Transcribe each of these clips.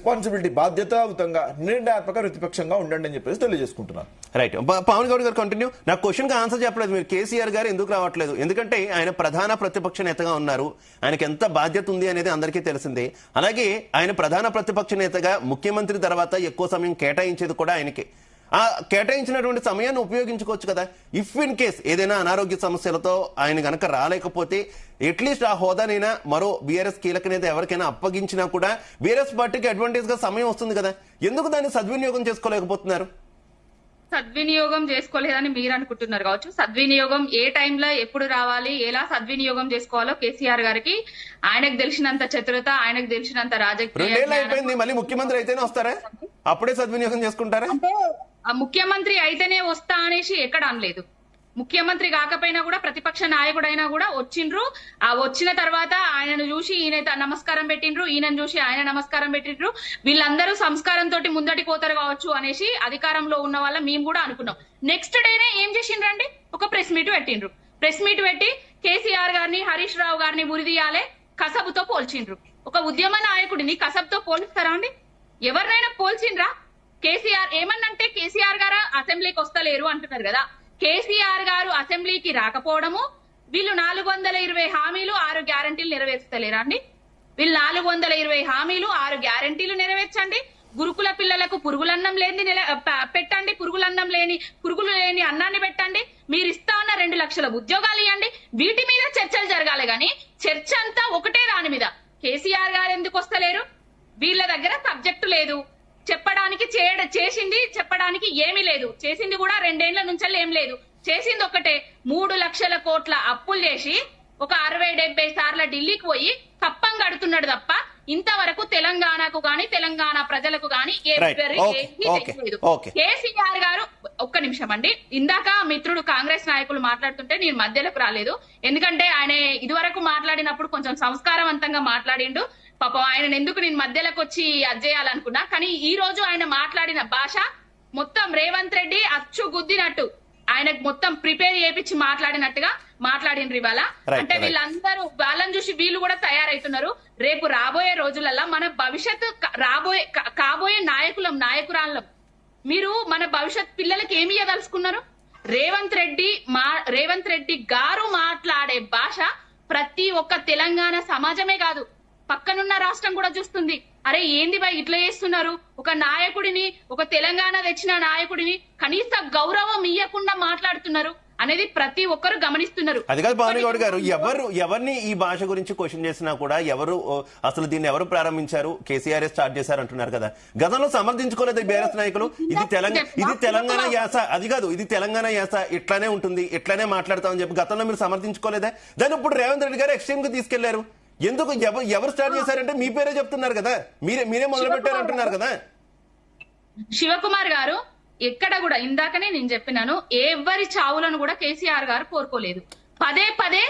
Responsibility బాధ్యతాయుతంగా నిర్ణయాత్మక ప్రతిపక్షంగా ఉండండి అని చెప్పేసి తెలియజేసుకుంటున్నాను. రైట్. పవన్ గౌడ్ గారు కంటిన్యూ. నా క్వశ్చన్ కి ఆన్సర్ చెప్పలేదు మీరు. కేసీఆర్ గారు ఎందుకు రావట్లేదు? ఎందుకంటే ఆయన ప్రధాన ప్రతిపక్ష నేతగా ఉన్నారు, ఆయనకి ఎంత బాధ్యత ఉంది అనేది అందరికీ తెలిసిందే. అలాగే ఆయన ప్రధాన ప్రతిపక్ష నేతగా ముఖ్యమంత్రి తర్వాత ఎక్కువ సమయం కేటాయించేది కూడా ఆయనకే. ఆ కేటాయించినటువంటి సమయాన్ని ఉపయోగించుకోవచ్చు కదా. ఇఫ్ ఇన్ కేస్ ఏదైనా అనారోగ్య సమస్యలతో ఆయన గనక రాలేకపోతే అట్లీస్ట్ ఆ హోదానైనా మరో బీఆర్ఎస్ కీలక నేత ఎవరికైనా అప్పగించినా కూడా బీఆర్ఎస్ పార్టీకి అడ్వాంటేజ్ గా సమయం వస్తుంది కదా. ఎందుకు దాన్ని సద్వినియోగం చేసుకోలేకపోతున్నారు? సద్వినియోగం చేసుకోలేదని మీరు అనుకుంటున్నారు కావచ్చు. సద్వినియోగం ఏ టైంలో ఎప్పుడు రావాలి, ఎలా సద్వినియోగం చేసుకోవాలో కేసీఆర్ గారికి ఆయనకు తెలిసినంత చతురత, ఆయనకు తెలిసినంత రాజకీయ 2 ఏళ్ళు అయిపోయింది, మళ్ళీ ముఖ్యమంత్రి అయితేనే వస్తారా? అప్పుడే సద్వినియోగం చేసుకుంటారా? అంటే ముఖ్యమంత్రి అయితేనే వస్తా అనేసి ఎక్కడ అనలేదు. ముఖ్యమంత్రి కాకపోయినా కూడా ప్రతిపక్ష నాయకుడైనా కూడా వచ్చిండ్రు. ఆ వచ్చిన తర్వాత ఆయనను చూసి ఈయన నమస్కారం పెట్టిండ్రు, ఈయనను చూసి ఆయన నమస్కారం పెట్టిండ్రు. వీళ్ళందరూ సంస్కారంతో ముందటికి పోతారు కావచ్చు అనేసి అధికారంలో ఉన్న వాళ్ళ మేము కూడా అనుకున్నాం. నెక్స్ట్ డేనే ఏం చేసిండ్రండి, ఒక ప్రెస్ మీట్ పెట్టిండ్రు. ప్రెస్ మీట్ పెట్టి కేసీఆర్ గారిని, హరీష్ రావు గారిని ఉరిదీయాలే, కసబుతో పోల్చిండ్రు. ఒక ఉద్యమ నాయకుడిని కసబుతో పోలుస్తారా అండి? ఎవరినైనా పోల్చిండ్రా? కేసీఆర్ ఏమన్నంటే కేసీఆర్ గారు అసెంబ్లీకి వస్తలేరు అంటున్నారు కదా. కేసీఆర్ గారు అసెంబ్లీకి రాకపోవడము, వీళ్ళు 420 హామీలు 6 గ్యారంటీలు నెరవేర్చలేరా అండి? వీళ్ళు 420 హామీలు 6 గ్యారంటీలు నెరవేర్చండి. గురుకుల పిల్లలకు పురుగులన్నం లేని పెట్టండి, పురుగులు లేని అన్నాన్ని పెట్టండి. మీరు ఇస్తా ఉన్న 2 లక్షల ఉద్యోగాలు ఇవ్వండి. వీటి మీద చర్చలు జరగాలి గాని చర్చ అంతా ఒకటే దాని మీద. కేసీఆర్ గారు ఎందుకు వస్తలేరు? వీళ్ళ దగ్గర సబ్జెక్టు లేదు చెప్పడానికి, చేసింది చెప్పడానికి ఏమీ లేదు. చేసింది కూడా 2 ఏళ్ల నుంచి ఏం లేదు. చేసింది ఒకటే, 3 లక్షల కోట్ల అప్పులు చేసి ఒక 60-70 సార్లు ఢిల్లీకి పోయి కప్పం కడుతున్నాడు తప్ప ఇంతవరకు తెలంగాణకు గాని తెలంగాణ ప్రజలకు గాని లేదు. కేసీఆర్ గారు ఒక్క నిమిషం అండి, ఇందాక మిత్రుడు కాంగ్రెస్ నాయకులు మాట్లాడుతుంటే నేను మధ్యలోకి రాలేదు. ఎందుకంటే ఆయన ఇదివరకు మాట్లాడినప్పుడు కొంచెం సంస్కారవంతంగా మాట్లాడిండు. పాపం ఆయన ఎందుకు నేను మధ్యలోకి వచ్చి అజ్జేయాలనుకున్నా. కానీ ఈ రోజు ఆయన మాట్లాడిన భాష మొత్తం రేవంత్ రెడ్డి అచ్చు గుద్దినట్టు, ఆయనకు మొత్తం ప్రిపేర్ చేయించి మాట్లాడినట్టుగా మాట్లాడిండ్రు ఇవాళ. అంటే వీళ్ళందరూ వాళ్ళని చూసి వీళ్ళు కూడా తయారైతున్నారు. రేపు రాబోయే రోజులలో మన భవిష్యత్తు కాబోయే నాయకురాళ్ళం మీరు మన భవిష్యత్ పిల్లలకి ఏమి ఇవ్వదలుచుకున్నారు? రేవంత్ రెడ్డి గారు మాట్లాడే భాష ప్రతి ఒక్క తెలంగాణ సమాజమే కాదు, పక్కనున్న రాష్ట్రం కూడా చూస్తుంది. అరే ఏంది బా ఇట్లా చేస్తున్నారు? ఒక నాయకుడిని, ఒక తెలంగాణ తెచ్చిన నాయకుడిని కనీస గౌరవం ఇవ్వకుండా మాట్లాడుతున్నారు అనేది ప్రతి ఒక్కరు గమనిస్తున్నారు. అది కాదు పవన్ గౌడ్ గారు, ఎవరిని ఈ భాష గురించి క్వశ్చన్ చేసినా కూడా అసలు దీన్ని ఎవరు ప్రారంభించారు, కేసీఆర్ స్టార్ట్ చేశారు అంటున్నారు కదా. గతంలో సమర్థించుకోలేదు బీఆర్ఎస్ నాయకులు. ఇది తెలంగాణ యాస, అది కాదు ఇది తెలంగాణ యాస, ఇట్లానే ఉంటుంది, ఇట్లానే మాట్లాడతామని చెప్పి గతంలో మీరు సమర్థించుకోలేదా? దాన్ని ఇప్పుడు రేవంత్ రెడ్డి గారు ఎక్స్ట్రీమ్ గా తీసుకెళ్లారు. ఎందుకు? ఎవరు స్టార్ట్ చేశారంటే మీ పేరే చెప్తున్నారు కదా, మీరే మొదలు పెట్టారు అంటున్నారు కదా. శివకుమార్ గారు ఎక్కడ కూడా ఇందాకనే నేను చెప్పినాను, ఎవరి చావులను కూడా కేసీఆర్ గారు కోరుకోలేదు. పదే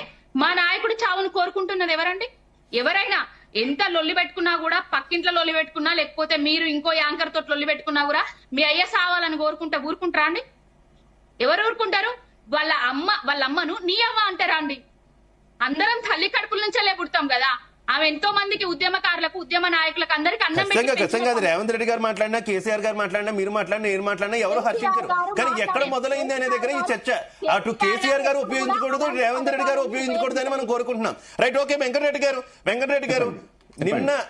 మా నాయకుడి చావును కోరుకుంటున్నది ఎవరండి? ఎవరైనా ఎంత లొల్లి పెట్టుకున్నా కూడా, పక్కింట్లో లొల్లి పెట్టుకున్నా, లేకపోతే మీరు ఇంకో యాంకర్ తోటి లొల్లి పెట్టుకున్నా కూడా మీ అయ్య సావాలని ఊరుకుంటారా అండి? ఎవరు ఊరుకుంటారు? వాళ్ళ అమ్మను నీ అవ్వ అంటారా అండి? అందరం తల్లి కడుపుల నుంచే పుడతాం కదా. ఆమె ఎంతో మందికి ఉద్యమకారులకు, ఉద్యమ నాయకులకు అందరికి అన్నం ఖచ్చితంగా రేవంత్ రెడ్డి గారు మాట్లాడినా, కేసీఆర్ గారు మాట్లాడినా, మీరు మాట్లాడినా, నేను మాట్లాడినా ఎవరు హర్షించరు. కానీ ఎక్కడ మొదలైంది అనే దగ్గర ఈ చర్చ. అటు కేసీఆర్ గారు ఉపయోగించకూడదు, రేవంత్ రెడ్డి గారు ఉపయోగించకూడదు అని మనం కోరుకుంటున్నాం. Right, okay. వెంకటరెడ్డి గారు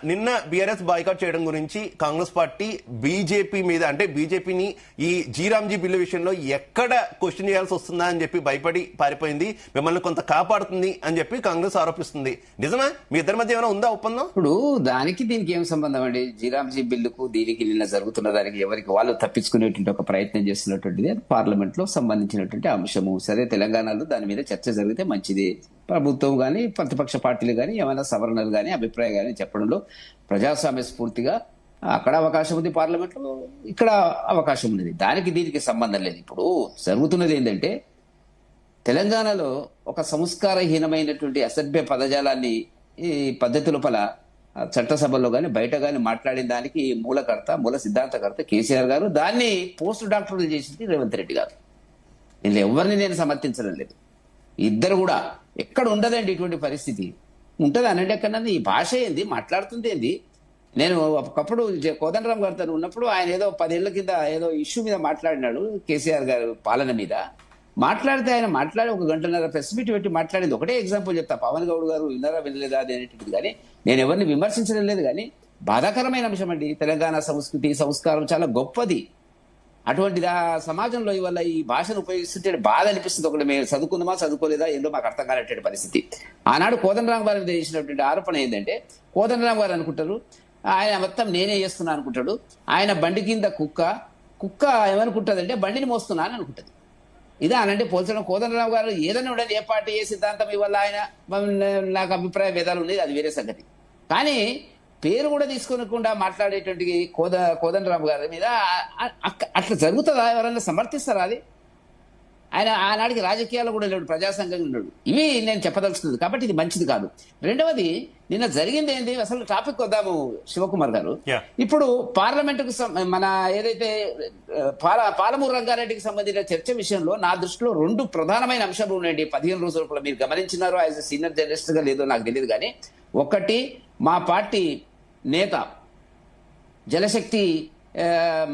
నిన్న బీఆర్ఎస్ బాయ్కాట్ చేయడం గురించి కాంగ్రెస్ పార్టీ బీజేపీ మీద, అంటే బీజేపీని ఈ జీరామ్జీ బిల్లు విషయంలో ఎక్కడ క్వశ్చన్ చేయాల్సి వస్తుందా అని చెప్పి భయపడి పారిపోయింది, మిమ్మల్ని కొంత కాపాడుతుంది అని చెప్పి కాంగ్రెస్ ఆరోపిస్తుంది. నిజమా? మీ ఇద్దరి మధ్య ఏమైనా ఉందా ఒప్పందం? ఇప్పుడు దానికి దీనికి ఏం సంబంధం అండి? జీరామ్జీ బిల్లుకు దీనికి నిన్న జరుగుతున్న దానికి ఎవరికి వాళ్ళు తప్పించుకునేటువంటి ఒక ప్రయత్నం చేస్తున్నటువంటిది పార్లమెంట్ లో సంబంధించినటువంటి అంశము. సరే, తెలంగాణలో దాని మీద చర్చ జరిగితే మంచిది. ప్రభుత్వం గాని ప్రతిపక్ష పార్టీలు గాని ఏమైనా సవరణలు గాని అభిప్రాయం గాని చెప్పడంలో ప్రజాస్వామ్య స్ఫూర్తిగా అక్కడ అవకాశం ఉంది, పార్లమెంట్ లో ఇక్కడ అవకాశం ఉన్నది. దానికి దీనికి సంబంధం లేదు. ఇప్పుడు జరుగుతున్నది ఏంటంటే, తెలంగాణలో ఒక సంస్కారహీనమైనటువంటి అసభ్య పదజాలాన్ని ఈ పద్ధతి లోపల చట్టసభలో గాని బయట గాని మాట్లాడిన దానికి మూల సిద్ధాంతకర్త కేసీఆర్ గారు. దాన్ని పోస్ట్ డాక్టర్లు చేసింది రేవంత్ రెడ్డి గారు. దీనిలో ఎవరిని నేను సమర్థించడం లేదు. ఇద్దరు కూడా ఎక్కడ ఉండదండి ఇటువంటి పరిస్థితి. ఉంటది అనండి ఎక్కడన్నా. ఈ భాష ఏంది, మాట్లాడుతుంది ఏంది? నేను ఒకప్పుడు కోదండరామ్ గారితో ఉన్నప్పుడు ఆయన ఏదో 10 ఏళ్ల కింద ఏదో ఇష్యూ మీద మాట్లాడినాడు, కేసీఆర్ గారు పాలన మీద మాట్లాడితే ఆయన మాట్లాడి 1 గంటన్నర ప్రెస్ మీట్ పెట్టి మాట్లాడింది ఒకటే ఎగ్జాంపుల్ చెప్తా. పవన్ గౌడ్ గారు విన్నారా వినలేదా అది అనేటువంటిది కానీ నేను ఎవరిని విమర్శించడం లేదు, కానీ బాధాకరమైన అంశం అండి. తెలంగాణ సంస్కృతి సంస్కారం చాలా గొప్పది. అటువంటిది ఆ సమాజంలో ఇవాళ ఈ భాషను ఉపయోగిస్తుంటే బాధ అనిపిస్తుంది. ఒకటి మేము చదువుకుందామా చదువుకోలేదా ఏందో మాకు అర్థం కానటువంటి పరిస్థితి. ఆనాడు కోదండరామ్ గారి మీద చేసినటువంటి ఆరోపణ ఏంటంటే, కోదండరామ్ గారు అనుకుంటారు ఆయన మొత్తం నేనే చేస్తున్నా అనుకుంటాడు. ఆయన బండి కింద కుక్క ఏమనుకుంటుందంటే బండిని మోస్తున్నా అని అనుకుంటుంది. ఇదా అనంటే పోల్చడం. కోదండరామ్ గారు ఏదైనా ఉండదు, ఏ పార్టీ ఏ సిద్ధాంతం ఇవాళ ఆయన నాకు అభిప్రాయ భేదాలు ఉన్నాయి, అది వేరే సంగతి. కానీ పేరు కూడా తీసుకోనకుండా మాట్లాడేటువంటి కోదండరామ్ గారి మీద అట్లా జరుగుతుందా? ఎవరైనా సమర్థిస్తారా అది? ఆయన ఆనాడికి రాజకీయాల్లో కూడా లేడు, ప్రజాసంఘంగా ఉన్నాడు. ఇవి నేను చెప్పదలుచుకున్నది, కాబట్టి ఇది మంచిది కాదు. రెండవది, నిన్న జరిగింది ఏంటి అసలు టాపిక్ వద్దాము శివకుమార్ గారు. ఇప్పుడు పార్లమెంటుకు మన ఏదైతే పాలమూరు రంగారెడ్డికి సంబంధించిన చర్చ విషయంలో నా దృష్టిలో 2 ప్రధానమైన అంశాలు ఉన్నాయండి. 15 రోజుల కూడా మీరు గమనించినారో యాజ్ ఎ సీనియర్ జర్నలిస్ట్ గా లేదో నాకు తెలియదు, కానీ ఒకటి, మా పార్టీ నేత జలశక్తి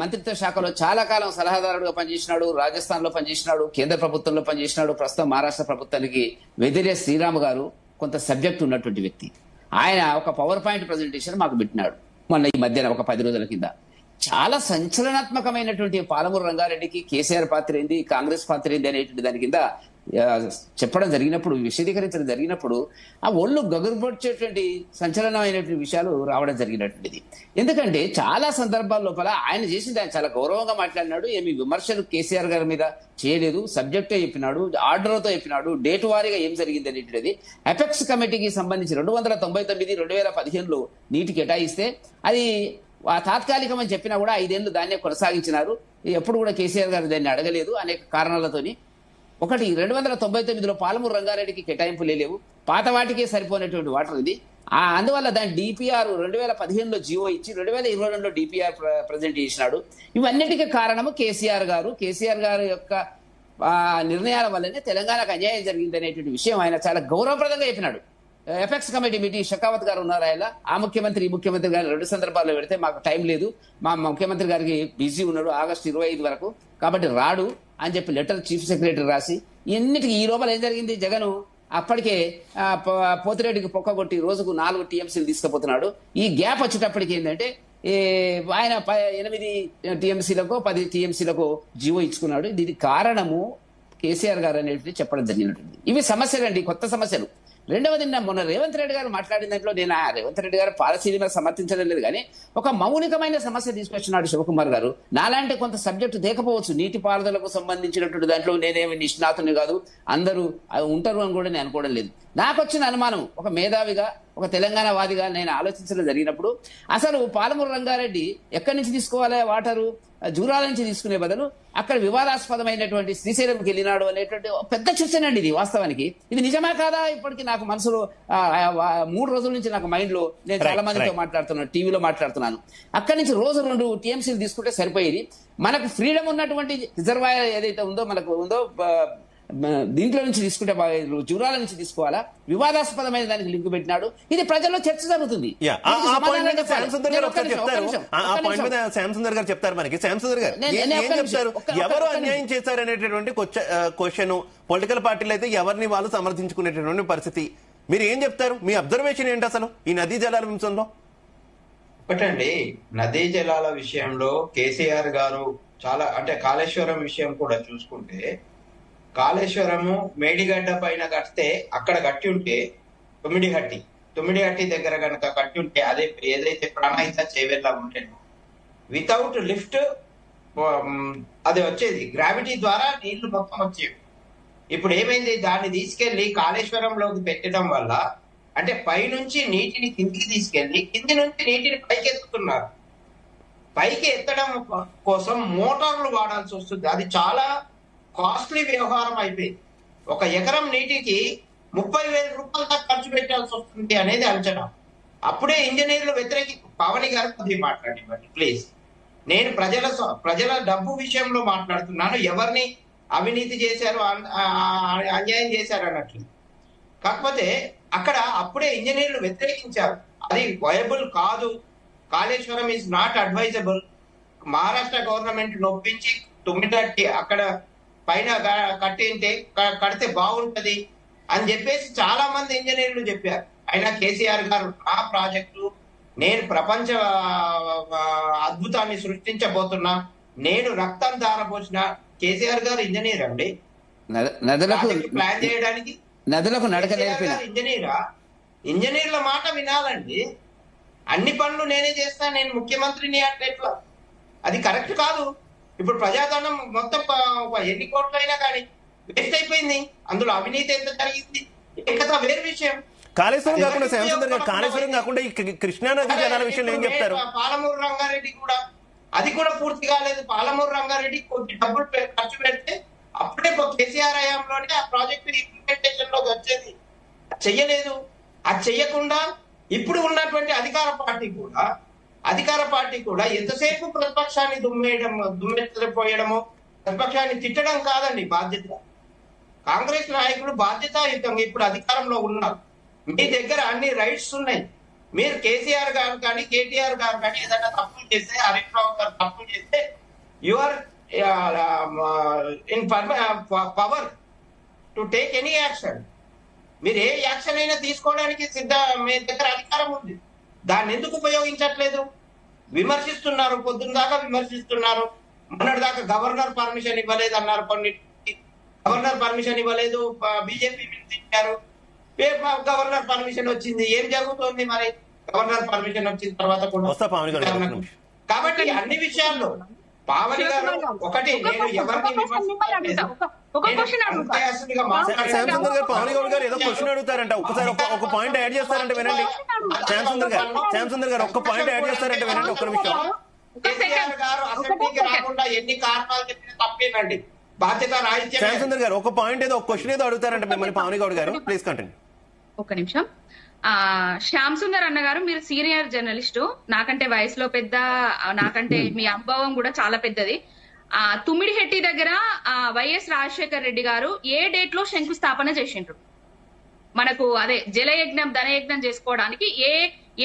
మంత్రిత్వ శాఖలో చాలా కాలం సలహాదారుడుగా పనిచేసినాడు, రాజస్థాన్ లో పనిచేసినాడు, కేంద్ర ప్రభుత్వంలో పనిచేసినాడు, ప్రస్తుతం మహారాష్ట్ర ప్రభుత్వానికి వెదిరే శ్రీరామ్ గారు కొంత సబ్జెక్ట్ ఉన్నటువంటి వ్యక్తి. ఆయన ఒక పవర్ పాయింట్ ప్రజెంటేషన్ మాకు పెట్టినాడు మొన్న ఈ మధ్యన ఒక 10 రోజుల కింద. చాలా సంచలనాత్మకమైనటువంటి పాలమూరు రంగారెడ్డికి కేసీఆర్ పాత్ర ఏంది, కాంగ్రెస్ పాత్ర ఏంది అనేటువంటి దాని కింద చెప్పడం జరిగినప్పుడు, విశదీకరించడం జరిగినప్పుడు ఆ ఒళ్ళు గగురుపొచ్చేటువంటి సంచలనమైనటువంటి విషయాలు రావడం జరిగినటువంటిది. ఎందుకంటే చాలా సందర్భాల లోపల ఆయన చేసింది ఆయన చాలా గౌరవంగా మాట్లాడినాడు. ఏమి విమర్శలు కేసీఆర్ గారి మీద చేయలేదు, సబ్జెక్టే చెప్పినాడు, ఆర్డర్తో చెప్పినాడు, డేట్ వారీగా ఏం జరిగింది అనేటువంటిది. అపెక్స్ కమిటీకి సంబంధించి 299 2015లో నీటి కేటాయిస్తే అది తాత్కాలికం అని చెప్పినా కూడా 5 ఏళ్లు దాన్నే కొనసాగించినారు. ఎప్పుడు కూడా కేసీఆర్ గారు దాన్ని అడగలేదు అనేక కారణాలతోని. ఒకటి, 299లో పాలమూరు రంగారెడ్డికి కేటాయింపులే లేవు, పాత వాటికే సరిపోయినటువంటి వాటర్ ఇది. అందువల్ల దాని డిపిఆర్ 2015లో జీవో ఇచ్చి 2022లో డిపిఆర్ ప్రజెంట్ చేసినాడు. ఇవన్నిటికీ కారణము కేసీఆర్ గారు యొక్క నిర్ణయాల వల్లనే తెలంగాణకు అన్యాయం జరిగింది అనేటువంటి విషయం ఆయన చాలా గౌరవప్రదంగా చెప్పినాడు. ఎపెక్స్ కమిటీ మీటింగ్ షెకావత్ గారు ఉన్నారు, ఆయన ఆ ముఖ్యమంత్రి ఈ ముఖ్యమంత్రి గారు 2 సందర్భాల్లో పెడితే మాకు టైం లేదు, మా ముఖ్యమంత్రి గారికి బిజీ ఉన్నాడు ఆగస్టు 25 వరకు, కాబట్టి రాడు అని చెప్పి లెటర్ చీఫ్ సెక్రటరీ రాసి, ఎన్నిటికీ ఈ లోపల ఏం జరిగింది, జగన్ అప్పటికే పోతిరెడ్డికి పొక్క కొట్టి రోజుకు 4 టీఎంసీలు తీసుకుపోతున్నాడు. ఈ గ్యాప్ వచ్చేటప్పటికి ఏంటంటే ఆయన 8 టీఎంసీలకు 10 టీఎంసీలకు జీవో ఇచ్చుకున్నాడు. దీనికి కారణము కేసీఆర్ గారు అనేది చెప్పడం జరిగినట్టుంది. ఇవి సమస్యలండి, కొత్త సమస్యలు. రెండవది, మొన్న రేవంత్ రెడ్డి గారు మాట్లాడిన దాంట్లో నేను రేవంత్ రెడ్డి గారు పాలసీ మీద సమర్థించడం లేదు, కానీ ఒక మౌలికమైన సమస్య తీసుకొచ్చినాడు శివకుమార్ గారు. నాలాంటి కొంత సబ్జెక్టు దేకపోవచ్చు, నీటి పారుదలకు సంబంధించినటువంటి దాంట్లో నేనేమి నిష్ణాతుని కాదు, అందరూ ఉంటారు అని కూడా నేను అనుకోవడం లేదు. నాకు వచ్చిన అనుమానం, ఒక మేధావిగా ఒక తెలంగాణ వాదిగా నేను ఆలోచించడం జరిగినప్పుడు, అసలు పాలమూరు రంగారెడ్డి ఎక్కడి నుంచి తీసుకోవాలి వాటరు, జూరాల నుంచి తీసుకునే బదులు అక్కడ వివాదాస్పదమైనటువంటి శ్రీశైలంకి వెళ్ళినాడు అనేటువంటి పెద్ద చర్చనండి ఇది. వాస్తవానికి ఇది నిజమే కాదా? ఇప్పటికీ నాకు మనసులో 3 రోజుల నుంచి నాకు మైండ్ లో, నేను చాలా మందితో మాట్లాడుతున్నాను, టీవీలో మాట్లాడుతున్నాను, అక్కడి నుంచి రోజు 2 టీఎంసీలు తీసుకుంటే సరిపోయేది. మనకు ఫ్రీడమ్ ఉన్నటువంటి రిజర్వాయర్ ఏదైతే ఉందో మనకు ఉందో దీంట్లో నుంచి తీసుకుంటే జూరాల నుంచి తీసుకోవాలా, వివాదాస్పదమైన దానికి లింక్ పెట్టినాడు. ఇది ప్రజల్లో చర్చ జరుగుతుంది. శ్యామసుందర్ గారు చెప్తారు మనకి. శ్యామసుందర్ గారు ఏం చెప్తారు? ఎవరు అన్యాయం చేశారు అనేటటువంటి క్వశ్చన్, పొలిటికల్ పార్టీలు అయితే ఎవరిని వాళ్ళు సమర్థించుకునేటటువంటి పరిస్థితి. మీరు ఏం చెప్తారు? మీ అబ్జర్వేషన్ ఏంటి అసలు ఈ నదీ జలాల విషయంలో? ఒకటండి, నదీ జలాల విషయంలో కేసీఆర్ గారు చాలా, అంటే కాళేశ్వరం విషయం కూడా చూసుకుంటే, కాళేశ్వరము మేడిగడ్డ పైన కడితే అక్కడ కట్టి ఉంటే తొమ్మిడిహట్టి దగ్గర కనుక కట్టి ఉంటే, అదే ఏదైతే ప్రణాయిత చేవేలా ఉంటే వితౌట్ లిఫ్ట్ అది వచ్చేది, గ్రావిటీ ద్వారా నీళ్లు మొత్తం వచ్చేవి. ఇప్పుడు ఏమైంది, దాన్ని తీసుకెళ్లి కాళేశ్వరంలోకి పెట్టడం వల్ల, అంటే పైనుంచి నీటిని కిందికి తీసుకెళ్లి కింది నుంచి నీటిని పైకి ఎత్తుతున్నారు. పైకి ఎత్తడం కోసం మోటార్లు వాడాల్సి వస్తుంది. అది చాలా కాస్ట్లీ వ్యవహారం అయిపోయింది. 1 ఎకరం నీటికి 30,000 రూపాయల దాకా ఖర్చు పెట్టాల్సి వస్తుంది అనేది అంచనా. అప్పుడే ఇంజనీర్లు పవని గారు కొద్దిగా మాట్లాడివ్వండి ప్లీజ్. నేను ప్రజల డబ్బు విషయంలో మాట్లాడుతున్నాను, ఎవరిని అవినీతి చేశారు, అన్యాయం చేశారు అన్నట్లు. కాకపోతే అక్కడ అప్పుడే ఇంజనీర్లు వ్యతిరేకించారు, అది వయబుల్ కాదు, Kaleshwaram is not advisable, Maharashtra government నొప్పించి తుమ్మిటట్టి అక్కడ పైన కడితే బాగుంటది అని చెప్పేసి చాలా మంది ఇంజనీర్లు చెప్పారు. అయినా కేసీఆర్ గారు నా ప్రాజెక్టు, నేను ప్రపంచ అద్భుతాన్ని సృష్టించబోతున్నా, నేను రక్తం ధారపోసిన కేసీఆర్ గారు ఇంజనీర్ అండి. నదులకు ప్లాన్ చేయడానికి నదులకు నడక నేర్పిన ఇంజనీరా? ఇంజనీర్ల మాట వినాలండి. అన్ని పనులు నేనే చేస్తా, నేను ముఖ్యమంత్రిని అంటే ఎట్లా? అది కరెక్ట్ కాదు. ఇప్పుడు ప్రజాధనం మొత్తం ఎన్ని కోట్లు అయినా కానీ వేస్ట్ అయిపోయింది. అందులో అవినీతి ఎంత జరిగింది ఇంకా వేరే విషయం. కాళేశ్వరం కాకుండా శ్యామసుందర్ గారు, కాళేశ్వరం కాకుండా ఈ కృష్ణానది జలాల విషయంలో ఏం చెప్తారు? పాలమూరు రంగారెడ్డి కూడా అది కూడా పూర్తి కాలేదు. పాలమూరు రంగారెడ్డి కొద్ది డబ్బులు ఖర్చు పెడితే అప్పుడే కేసీఆర్ హయాంలోనే ఆ ప్రాజెక్టు ఇంప్లిమెంటేషన్ లోకి వచ్చేది. చెయ్యలేదు. అది చెయ్యకుండా ఇప్పుడు ఉన్నటువంటి అధికార పార్టీ కూడా ఎంతసేపు ప్రతిపక్షాన్ని దుమ్మెత్తపోయడము, ప్రతిపక్షాన్ని తిట్టడం కాదండి బాధ్యత. కాంగ్రెస్ నాయకులు బాధ్యతాయుతంగా ఇప్పుడు అధికారంలో ఉన్నారు. మీ దగ్గర అన్ని రైట్స్ ఉన్నాయి. మీరు కేసీఆర్ గారు కానీ కేటీఆర్ గారు కానీ ఏదైనా తప్పులు చేస్తే, హరీష్ రావు గారు తప్పులు చేస్తే, you are in power to take any action. మీరు ఏ యాక్షన్ అయినా తీసుకోవడానికి మీ దగ్గర అధికారం ఉంది. దాన్ని ఎందుకు ఉపయోగించట్లేదు? విమర్శిస్తున్నారు, పొద్దున్న దాకా విమర్శిస్తున్నారు. మొన్నటి దాకా గవర్నర్ పర్మిషన్ ఇవ్వలేదు అన్నారు. గవర్నర్ పర్మిషన్ ఇవ్వలేదు, బీజేపీ ఇచ్చారు. గవర్నర్ పర్మిషన్ వచ్చింది. ఏం జరుగుతోంది మరి? గవర్నర్ పర్మిషన్ వచ్చిన తర్వాత కూడా. కాబట్టి అన్ని విషయాల్లో పావని గారు ఒకటి, నేను ఎవరిని శ్యామసుందర్ గారు, పావని గౌడ్ గారు ఏదో క్వశ్చన్ అడుగుతారంట. ఒకసారి ఒక పాయింట్ యాడ్ చేస్తారంటే వినండి. శ్యామసుందర్ గారు ఒక్క పాయింట్ యాడ్ చేస్తారంటే వినండి. ఒక్క నిమిషం. కేసీఆర్ గారు అసెంబ్లీకి రాకుండా ఎన్ని కారణాలు చెప్పినా తప్పేనండి. బాధ్యత రాహిత్యం. శ్యామసుందర్ గారు ఒక పాయింట్ ఏదో ఒక క్వశ్చన్ ఏదో అడుగుతారంటే మిమ్మల్ని పావని గౌడ్ గారు, ప్లీజ్ కంటిన్యూ. ఒక్క నిమిషం. శ్యామ్ సుందర్ అన్న గారు, మీరు సీనియర్ జర్నలిస్టు, నాకంటే వయసులో పెద్ద, నాకంటే మీ అనుభవం కూడా చాలా పెద్దది. తుమ్మిడిహెట్టి దగ్గర వైఎస్ రాజశేఖర్ రెడ్డి గారు ఏ డేట్ లో శంకుస్థాపన చేసిండ్రు? మనకు అదే జలయజ్ఞం ధనయజ్ఞం చేసుకోవడానికి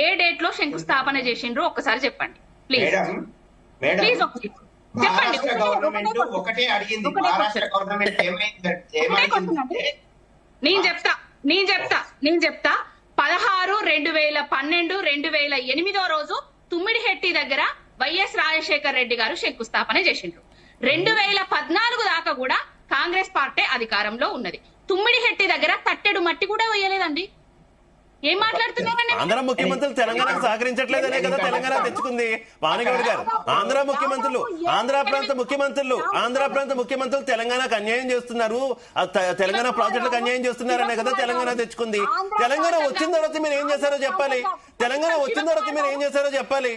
ఏ డేట్ లో శంకుస్థాపన చేసిండ్రు ఒక్కసారి చెప్పండి ప్లీజ్. ప్లీజ్ చెప్పండి. ఒకటే అడిగింది. మహారాష్ట్ర గవర్నమెంట్ నేను చెప్తా 16/2/2012/2008 రోజు తుమ్మిడిహెట్టి దగ్గర వైఎస్ రాజశేఖర్ రెడ్డి గారు శంకుస్థాపన చేసిండ్రు. 2014 దాకా కూడా కాంగ్రెస్ పార్టీ అధికారంలో ఉన్నది. తుమ్మిడిహెట్టి దగ్గర తట్టెడు మట్టి కూడా వేయలేదండి. ఏం మాట్లాడుతున్నారండి? ఆంధ్ర ముఖ్యమంత్రులు తెలంగాణకు సహకరించట్లేదనే కదా తెలంగాణ తెచ్చుకుంది వాణిగౌడ్ గారు. ఆంధ్ర ప్రాంత ముఖ్యమంత్రులు తెలంగాణకు అన్యాయం చేస్తున్నారు, తెలంగాణ ప్రాజెక్టులకు అన్యాయం చేస్తున్నారనే కదా తెలంగాణ తెచ్చుకుంది. తెలంగాణ వచ్చిన తర్వాత మీరు ఏం చేశారో చెప్పాలి.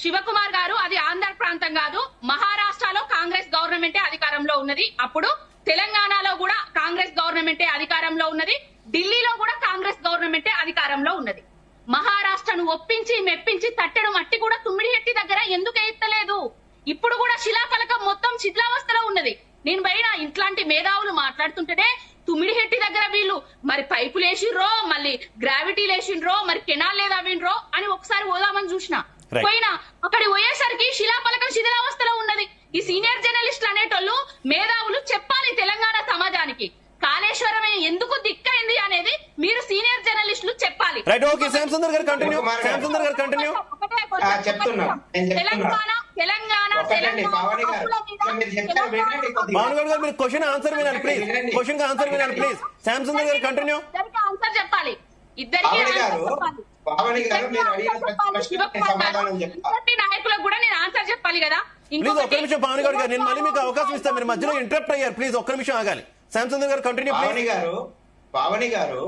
శివకుమార్ గారు అది ఆంధ్ర ప్రాంతం కాదు, మహారాష్ట్రలో కాంగ్రెస్ గవర్నమెంటే అధికారంలో ఉన్నది. అప్పుడు తెలంగాణలో కూడా కాంగ్రెస్ గవర్నమెంటే అధికారంలో ఉన్నది, ఢిల్లీలో కూడా కాంగ్రెస్ గవర్నమెంటే అధికారంలో ఉన్నది. మహారాష్ట్రను ఒప్పించి మెప్పించి తట్టెడు మట్టి కూడా తుమ్మిడిహెట్టి దగ్గర ఎందుకు ఎత్తలేదు? ఇప్పుడు కూడా శిలాఫలకం మొత్తం శిథిలావస్థలో ఉన్నది. నేను బయట ఇట్లాంటి మేధావులు మాట్లాడుతుంటేనే తుమ్మిడిహెట్టి దగ్గర వీళ్ళు మరి పైపులు వేసిండ్రో, మళ్ళీ గ్రావిటీ లేచిండ్రో, మరి కెనాల్ లేదా విండ్రో అని ఒకసారి పోదామని చూసిన పోయినా అక్కడికి పోయేసరికి శిలాఫలకం శిథిలావస్థలో ఉన్నది. ఈ సీనియర్ జర్నలిస్టులు అనేటోళ్ళు మేధావులు చెప్పాలి తెలంగాణ సమాజానికి. కాళేశ్వరం ఎందుకు దిక్కైంది అనేది మీరు సీనియర్ జర్నలిస్టులు చెప్పాలి. ఆన్సర్ చెప్పాలి. ఇద్దరికి నాయకులకు కూడా నేను ఆన్సర్ చెప్పాలి కదా. ప్లీజ్ ఒక్క నిమిషం పావని గౌడ్ గారు, నేను మళ్ళీ మీకు అవకాశం ఇస్తాను. మీరు మధ్యలో ఇంటరప్ట్ అయ్యారు. ప్లీజ్ ఒక్క నిమిషం ఆగాలి. శ్యామ్ సుందర్ గారు కంటిన్యూ. పావని గారు